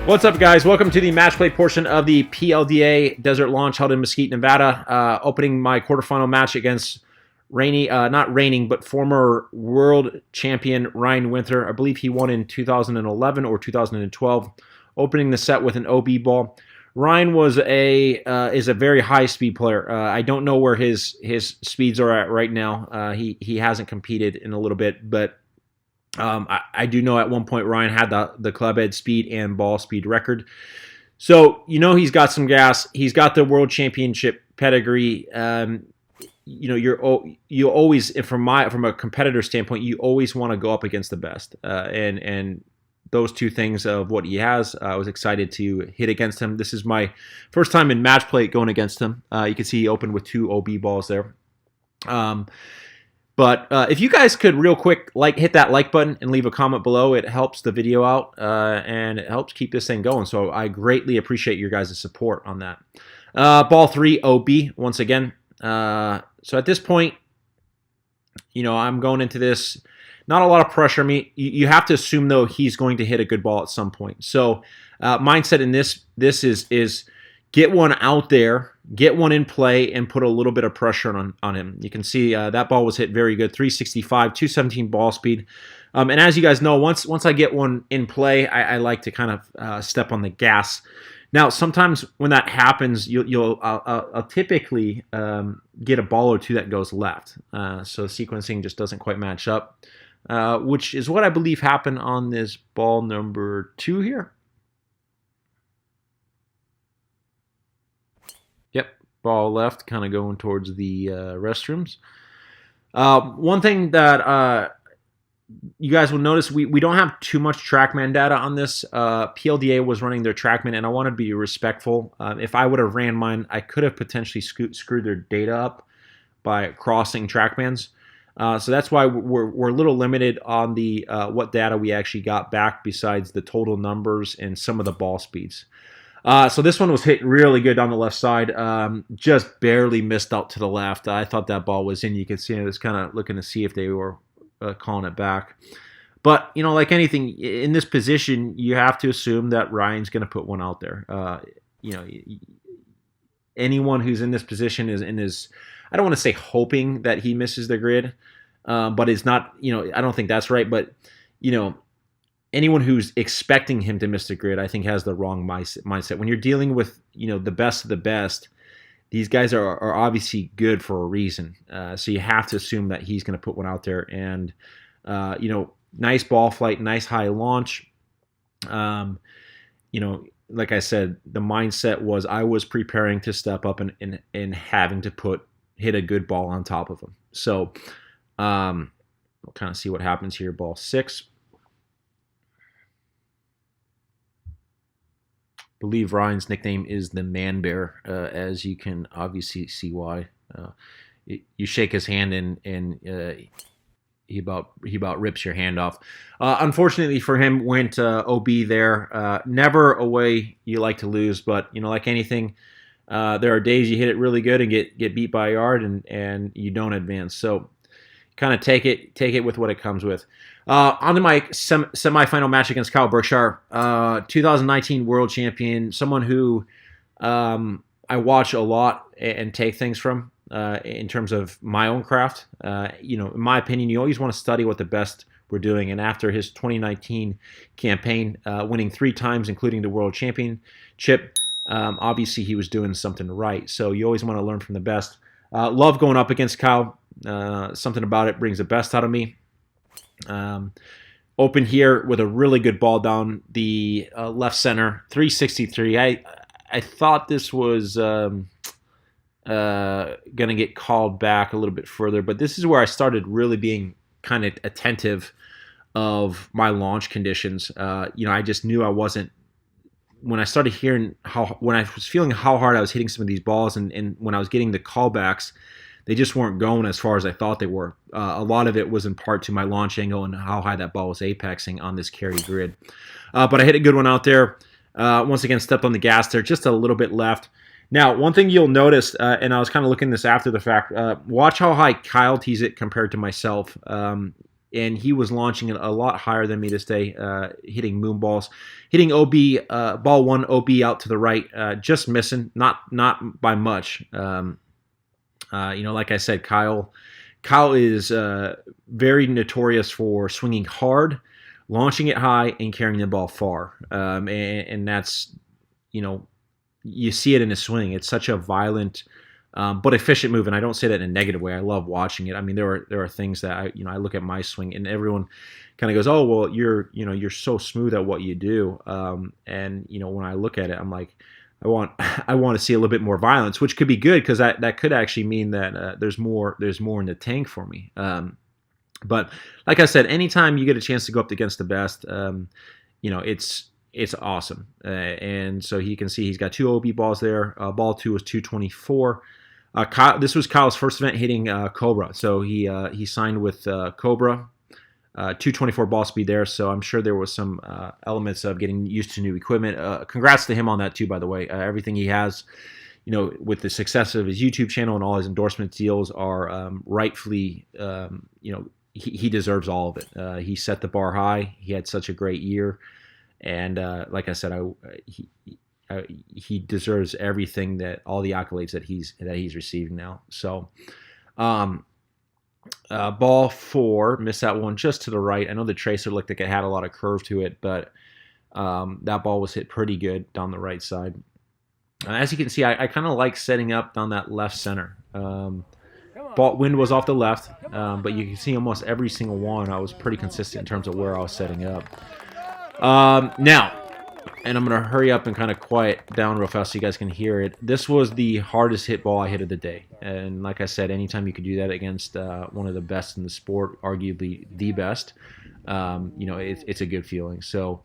What's up, guys? Welcome to the match play portion of the PLDA Desert Launch held in Mesquite, Nevada. Opening my quarterfinal match against not reigning, but former world champion Ryan Winther. I believe he won in 2011 or 2012. Opening the set with an OB ball. Ryan is a very high speed player. I don't know where his speeds are at right now. He hasn't competed in a little bit, but I do know at one point Ryan had the club head speed and ball speed record. So, he's got some gas. He's got the world championship pedigree. You always, from a competitor standpoint, you always want to go up against the best. And those two things of what he has, I was excited to hit against him. This is my first time in match play going against him. You can see he opened with 2 OB balls there. But if you guys could real quick hit that like button and leave a comment below, it helps the video out and it helps keep this thing going. So I greatly appreciate your guys' support on that. Ball 3 OB once again. So at this point, I'm going into this. Not a lot of pressure on me. You have to assume though he's going to hit a good ball at some point. So mindset in this is get one out there. Get one in play and put a little bit of pressure on him. You can see that ball was hit very good, 365, 217 ball speed. And as you guys know, once I get one in play, I like to kind of step on the gas. Now, sometimes when that happens, I'll typically get a ball or two that goes left. So sequencing just doesn't quite match up, which is what I believe happened on this ball number 2 here. Ball left, kind of going towards the restrooms. One thing that you guys will notice, we don't have too much TrackMan data on this. PLDA was running their TrackMan, and I wanted to be respectful. If I would have ran mine, I could have potentially screwed their data up by crossing TrackMans. So that's why we're a little limited on the what data we actually got back besides the total numbers and some of the ball speeds. So this one was hit really good on the left side, just barely missed out to the left. I thought that ball was in. You can see I was kind of looking to see if they were calling it back. But, like anything, in this position, you have to assume that Ryan's going to put one out there. Anyone who's in this position is I don't want to say hoping that he misses the grid, but it's not, I don't think that's right. But, anyone who's expecting him to miss the grid, I think, has the wrong mindset. When you're dealing with, the best of the best, these guys are obviously good for a reason. So you have to assume that he's going to put one out there. And, nice ball flight, nice high launch. Like I said, the mindset was I was preparing to step up and having to hit a good ball on top of him. So we'll kind of see what happens here. Ball 6. Believe Ryan's nickname is the Man Bear, as you can obviously see why. You shake his hand and he about rips your hand off. Unfortunately for him, went OB there. Never a way you like to lose, but like anything, there are days you hit it really good and get beat by a yard and you don't advance. So kind of take it with what it comes with. On to my semifinal match against Kyle Berkshire, 2019 world champion, someone who I watch a lot and take things from in terms of my own craft. In my opinion, you always want to study what the best were doing. And after his 2019 campaign, winning 3 times, including the world championship, obviously he was doing something right. So you always want to learn from the best. Love going up against Kyle. Something about it brings the best out of me. Open here with a really good ball down the left center, 363. I thought this was going to get called back a little bit further, but this is where I started really being kind of attentive of my launch conditions. I just knew I wasn't. When I started hearing when I was feeling how hard I was hitting some of these balls, and when I was getting the callbacks, they just weren't going as far as I thought they were. A lot of it was in part to my launch angle and how high that ball was apexing on this carry grid. But I hit a good one out there. Once again, stepped on the gas there, just a little bit left. Now, one thing you'll notice, and I was kind of looking this after the fact, watch how high Kyle tees it compared to myself. and he was launching it a lot higher than me this day, hitting moon balls, hitting OB, ball one OB out to the right, just missing, not by much. Like I said, Kyle is very notorious for swinging hard, launching it high, and carrying the ball far. And that's, you see it in his swing. It's such a violent but efficient move, and I don't say that in a negative way. I love watching it. I mean, there are things that I look at my swing, and everyone kind of goes, "Oh, well, you're so smooth at what you do." And when I look at it, I'm like, I want to see a little bit more violence, which could be good because that could actually mean that there's more in the tank for me. But like I said, anytime you get a chance to go up against the best, it's awesome. And so you can see he's got 2 OB balls there. Ball 2 was 224. This was Kyle's first event hitting Cobra, so he signed with Cobra. 224 ball speed there, so I'm sure there was some elements of getting used to new equipment. Congrats to him on that too, by the way. Everything he has, with the success of his YouTube channel and all his endorsement deals are rightfully, he deserves all of it. He set the bar high. He had such a great year, and like I said, he deserves everything, that all the accolades that he's receiving now. So. Ball 4, missed that one just to the right. I know the tracer looked like it had a lot of curve to it, but that ball was hit pretty good down the right side. As you can see, I kind of like setting up down that left center. Wind was off the left, but you can see almost every single one I was pretty consistent in terms of where I was setting up. Now, and I'm going to hurry up and kind of quiet down real fast so you guys can hear it. This was the hardest hit ball I hit of the day. And like I said, anytime you could do that against one of the best in the sport, arguably the best, it's a good feeling. So,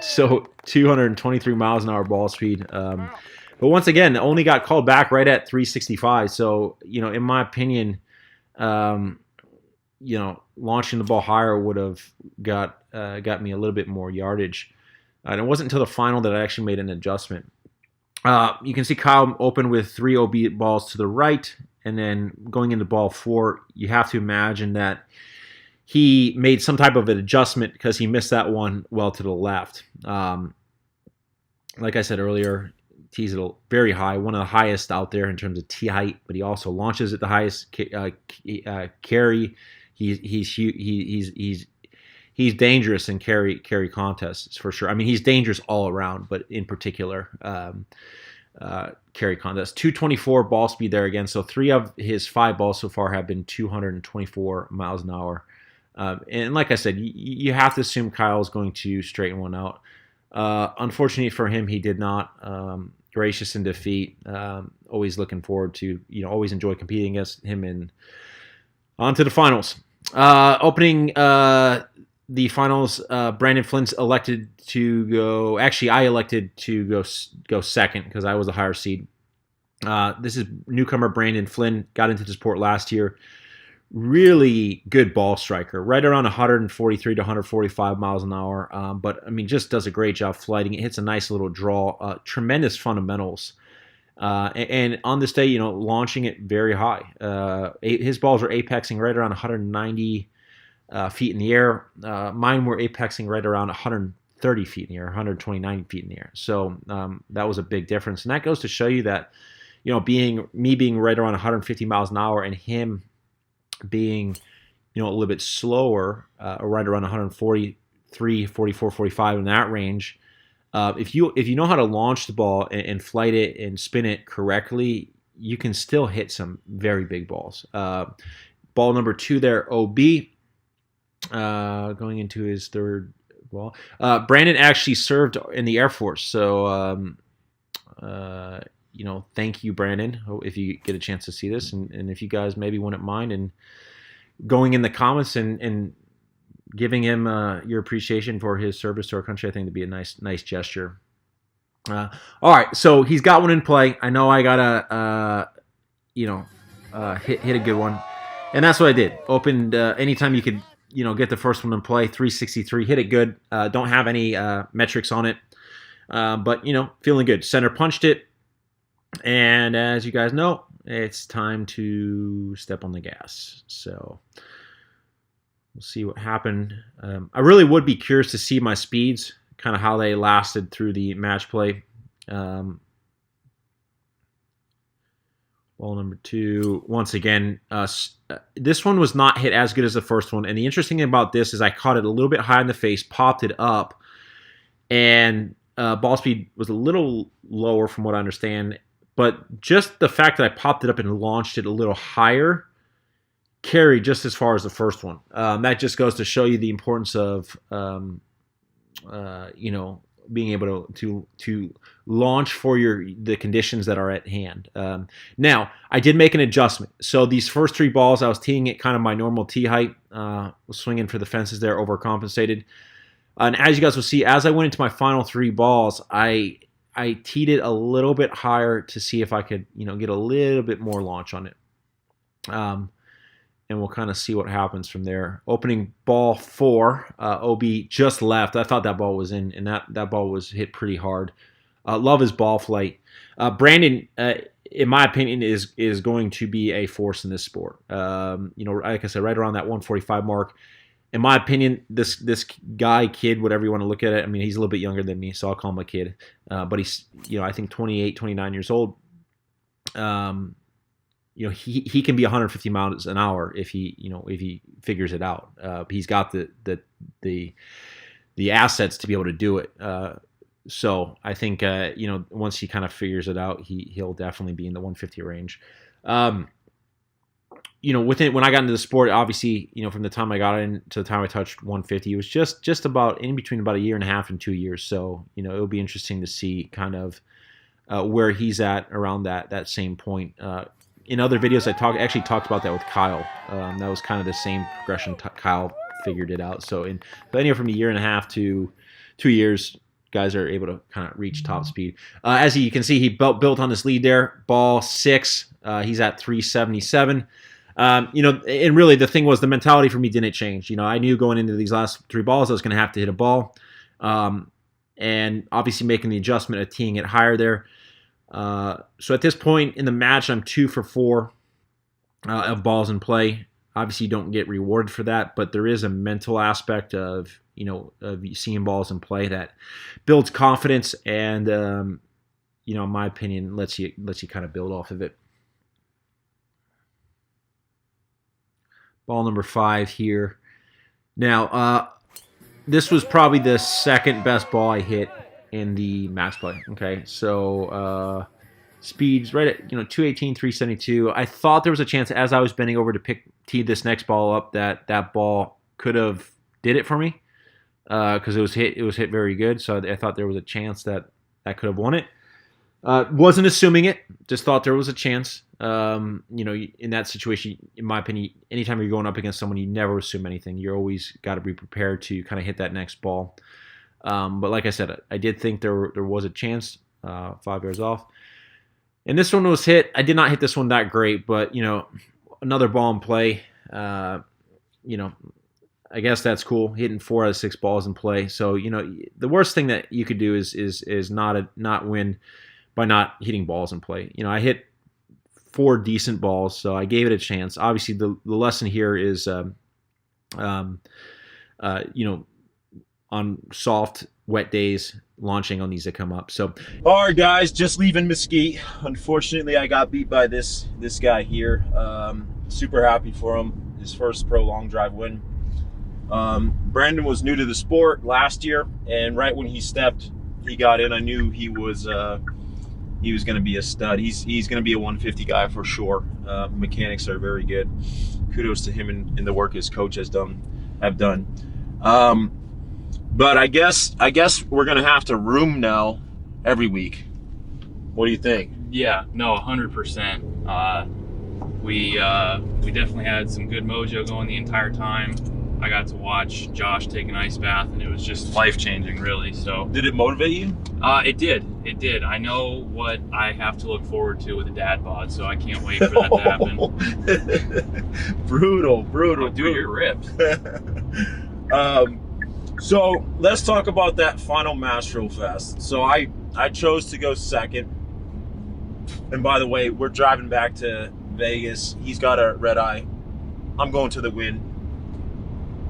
so 223 miles an hour ball speed. But once again, only got called back right at 365. So, in my opinion, launching the ball higher would have got me a little bit more yardage. And it wasn't until the final that I actually made an adjustment. You can see Kyle open with 3 OB balls to the right, and then going into ball 4, you have to imagine that he made some type of an adjustment because he missed that one well to the left. Like I said earlier, tees it very high, one of the highest out there in terms of tee height, but he also launches at the highest carry. He's dangerous in carry contests for sure. I mean, he's dangerous all around, but in particular, carry contests. 224 ball speed there again. So 3 of his 5 balls so far have been 224 miles an hour. And like I said, you have to assume Kyle's going to straighten one out. Unfortunately for him, he did not. Gracious in defeat. Always looking forward to, always enjoy competing against him and on to the finals. Opening the finals, Brandon Flynn's elected to go. Actually, I elected to go second because I was a higher seed. This is newcomer Brandon Flynn. Got into the sport last year. Really good ball striker, right around 143 to 145 miles an hour. But I mean, just does a great job flighting. It hits a nice little draw. Tremendous fundamentals. And on this day, launching it very high. His balls were apexing right around 190 feet in the air. Mine were apexing right around 130 feet in the air, 129 feet in the air. So that was a big difference. And that goes to show you that, being right around 150 miles an hour and him being, a little bit slower, right around 143, 44, 45 in that range. If you know how to launch the ball and flight it and spin it correctly, you can still hit some very big balls. Ball number 2 there, OB, going into his 3rd ball. Brandon actually served in the Air Force, so thank you, Brandon, if you get a chance to see this, and if you guys maybe wouldn't mind and going in the comments and giving him your appreciation for his service to our country, I think it'd be a nice gesture. All right, so he's got one in play. I know I gotta hit a good one, and that's what I did. Opened anytime you could get the first one in play, 363, hit it good. Don't have any metrics on it. But, feeling good. Center punched it. And as you guys know, it's time to step on the gas. So we'll see what happened. I really would be curious to see my speeds, kind of how they lasted through the match play. Ball number 2. Once again, this one was not hit as good as the first one. And the interesting thing about this is I caught it a little bit high in the face, popped it up, and ball speed was a little lower from what I understand. But just the fact that I popped it up and launched it a little higher carried just as far as the first one. That just goes to show you the importance of, being able to launch for the conditions that are at hand. Now, I did make an adjustment. So these first 3 balls, I was teeing it kind of my normal tee height. Was swinging for the fences there, overcompensated. And as you guys will see, as I went into my final 3 balls, I teed it a little bit higher to see if I could, get a little bit more launch on it. And we'll kind of see what happens from there. Opening ball 4, OB just left. I thought that ball was in, and that ball was hit pretty hard. Love his ball flight. Brandon, in my opinion, is going to be a force in this sport. Like I said, right around that 145 mark. In my opinion, this kid, whatever you want to look at it, I mean, he's a little bit younger than me, so I'll call him a kid. But he's, I think 28, 29 years old. He can be 150 miles an hour if he figures it out. He's got the assets to be able to do it. So I think once he kind of figures it out, he'll definitely be in the 150 range. When I got into the sport, obviously, from the time I got in to the time I touched 150, it was just about in between about a year and a half and 2 years. So, it'll be interesting to see kind of where he's at around that same point. In other videos, I actually talked about that with Kyle. That was kind of the same progression. Kyle figured it out. So anywhere from a year and a half to 2 years, guys are able to kind of reach top speed. As you can see, he built on this lead there. Ball 6, he's at 377. And really the thing was the mentality for me didn't change. I knew going into these last 3 balls I was going to have to hit a ball. And obviously making the adjustment of teeing it higher there. So at this point in the match, I'm 2 for 4 of balls in play. Obviously, you don't get rewarded for that, but there is a mental aspect of seeing balls in play that builds confidence, and in my opinion, lets you kind of build off of it. Ball number 5 here. Now, this was probably the second best ball I hit in the match play. Okay, so speeds right at 218, 372. I thought there was a chance as I was bending over to tee this next ball up that ball could have did it for me because it was hit very good. So I thought there was a chance that could have won it. Wasn't assuming it, just thought there was a chance. In that situation, in my opinion, anytime you're going up against someone, you never assume anything. You're always got to be prepared to kind of hit that next ball. But like I said, I did think there was a chance, 5 yards off. And this one was hit. I did not hit this one that great, but, another ball in play. I guess that's cool. Hitting 4 out of 6 balls in play. So, the worst thing that you could do is not win by not hitting balls in play. I hit 4 decent balls, so I gave it a chance. Obviously, the lesson here is, on soft, wet days, launching on these that come up. So, all right, guys, just leaving Mesquite. Unfortunately, I got beat by this guy here. Super happy for him. His first pro long drive win. Brandon was new to the sport last year, and right when he got in, I knew he was going to be a stud. He's going to be a 150 guy for sure. Mechanics are very good. Kudos to him and the work his coach have done. But I guess we're gonna have to room now every week. What do you think? Yeah, no, 100%. We definitely had some good mojo going the entire time. I got to watch Josh take an ice bath, and it was just life-changing, really. So did it motivate you? It did. I know what I have to look forward to with a dad bod, so I can't wait for that to happen. brutal. Dude, you're ripped. So let's talk about that final match real fast. So I chose to go second. And by the way, we're driving back to Vegas. He's got a red eye. I'm going to the win.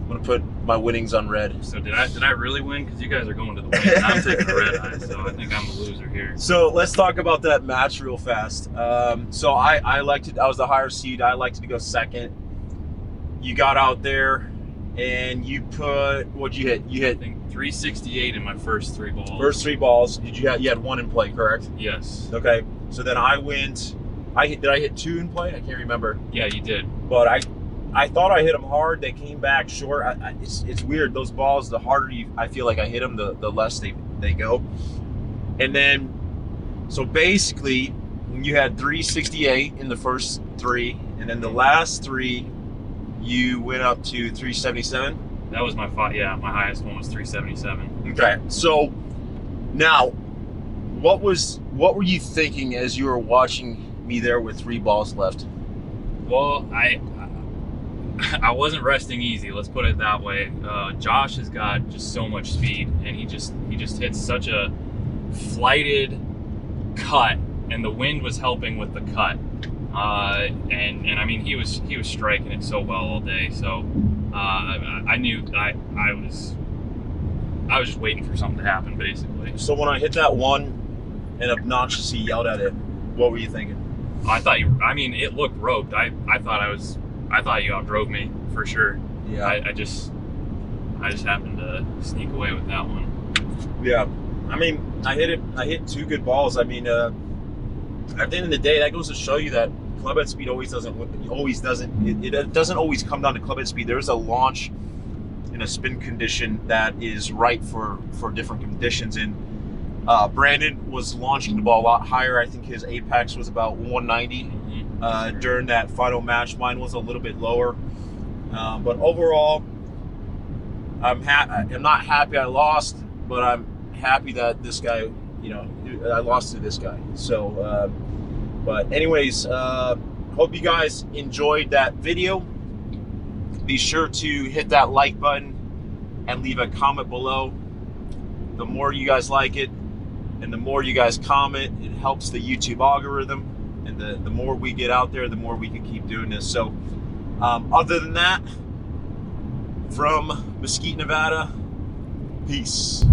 I'm gonna put my winnings on red. So did I really win? Because you guys are going to the win. I'm taking the red eye, so I think I'm the loser here. So let's talk about that match real fast. So I elected. I was the higher seed. I elected to go second. You got out there, and you put what'd you hit? You I hit think 368 in my first 3 balls. first 3 balls. You had 1 in play, correct? Yes. Okay. So then I went. Did I hit 2 in play? I can't remember. Yeah, you did. But I thought I hit them hard. They came back short. It's weird. Those balls, the harder I feel like I hit them, the less they go. And then, so basically, when you had 368 in the first 3, and then the last 3, you went up to 377. That was my my highest one was 377. Okay. So now, what were you thinking as you were watching me there with 3 balls left? Well, I wasn't resting easy. Let's put it that way. Josh has got just so much speed, and he just hits such a flighted cut, and the wind was helping with the cut. And I mean he was striking it so well all day. So I knew I was just waiting for something to happen basically. So when I hit that one and obnoxiously yelled at it, what were you thinking? I thought it looked roped. I thought you outdrove me for sure. Yeah. I just happened to sneak away with that one. Yeah. I mean, I hit 2 good balls. I mean, at the end of the day, that goes to show you that club head speed it doesn't always come down to club head speed. There's a launch in a spin condition that is right for different conditions. And Brandon was launching the ball a lot higher. I think his apex was about 190 during that final match. Mine was a little bit lower. But overall, I'm not happy I lost, but I'm happy that this guy, I lost to this guy. So, but anyways, hope you guys enjoyed that video. Be sure to hit that like button and leave a comment below. The more you guys like it and the more you guys comment, it helps the YouTube algorithm. And the more we get out there, the more we can keep doing this. So, other than that, from Mesquite, Nevada, peace.